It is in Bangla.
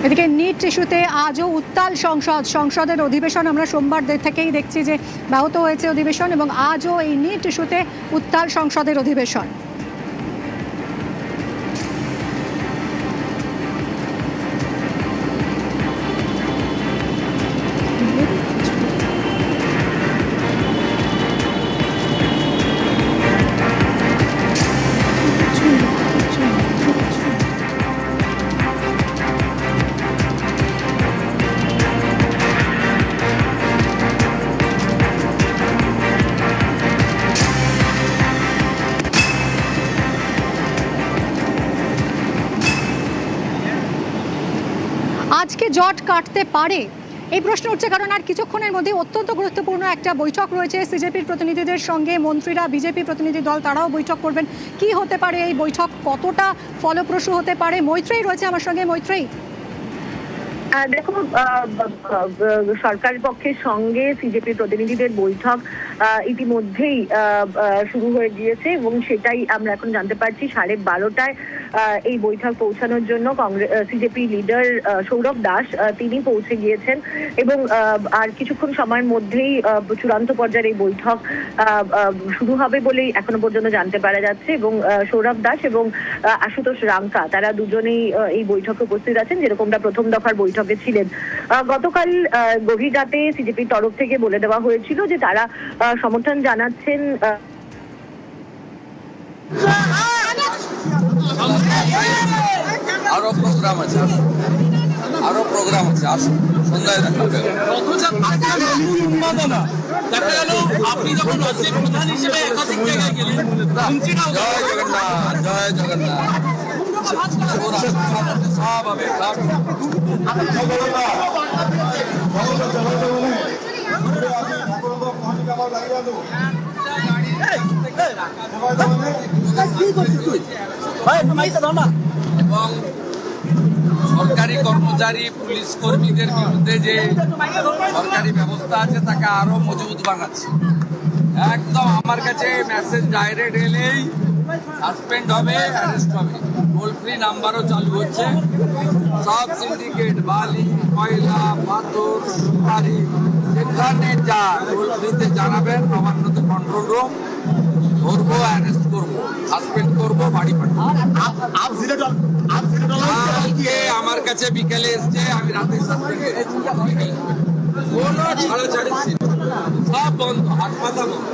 এদিকে নিট ইস্যুতে আজও উত্তাল সংসদের অধিবেশন। আমরা সোমবার থেকেই দেখছি যে ব্যাহত হয়েছে অধিবেশন এবং আজও এই নিট ইস্যুতে উত্তাল সংসদের অধিবেশন। আজকে জট কাটতে পারে এই প্রশ্ন উঠছে, কারণ আর কিছুক্ষণের মধ্যে অত্যন্ত গুরুত্বপূর্ণ একটা বৈঠক রয়েছে সিজেপির প্রতিনিধিদের সঙ্গে। মন্ত্রীরা, বিজেপি প্রতিনিধি দল তারাও বৈঠক করবেন। কি হতে পারে এই বৈঠক, কতটা ফলপ্রসূ হতে পারে? মৈত্রেয়ী রয়েছে আমার সঙ্গে। মৈত্রেয়ী, দেখো, সরকারের পক্ষের সঙ্গে সিজেপির প্রতিনিধিদের বৈঠক ইতিমধ্যেই শুরু হয়ে গিয়েছে এবং সেটাই আমরা এখন জানতে পারছি 12:30টায় এই বৈঠক পৌঁছানোর জন্য সিজেপি লিডার সৌরভ দাস তিনি পৌঁছে গিয়েছেন এবং আর কিছুক্ষণ সময়ের মধ্যেই চূড়ান্ত পর্যায়ের এই বৈঠক শুরু হবে বলেই এখনো পর্যন্ত জানতে পারা যাচ্ছে। এবং সৌরভ দাস এবং আশুতোষ রাঙ্কা তারা দুজনেই এই বৈঠকে উপস্থিত আছেন, যেরকমটা প্রথম দফার বৈঠকে ছিলেন। গতকাল গভীর রাতে সিজেপির তরফ থেকে বলে দেওয়া হয়েছিল যে তারা সমর্থন জানাচ্ছেন আরো প্রোগ্রাম আছে, আসুন সন্ধ্যায় দেখা হবে। দেখা গেল আপনি যখন রাজ্যের প্রধান হিসেবে একাধিক জায়গায় গেলেন। জয় জগন্নাথ, জয় জগন্নাথ। সব হবে, এবং সরকারি কর্মচারী, পুলিশ কর্মীদের বিরুদ্ধে যে সরকারি ব্যবস্থা আছে তাকে আরো মজবুত বানাচ্ছে। একদম আমার কাছে মেসেজ ডাইরেক্ট এলেই সাসপেন্ড হবে, অ্যারেস্ট হবে। টোল ফ্রি নাম্বারও চালু হচ্ছে। সব সিন্ডিকেট, বালি, কয়লা, পাথর, সুপারি, যেখানে যা টোল ফ্রিতে জানাবেন। নবান্নতে কন্ট্রোল রুম, ধরবো, অ্যারেস্ট করবো, সাসপেন্ড করবো, বাড়ি পাঠাবো। আমার কাছে বিকেলে এসছে, আমি রাতে সাসপেন্ড করেছি। কোনো ছাড়াছাড়ি ছিল, সব বন্ধ, হাত পাতা বন্ধ।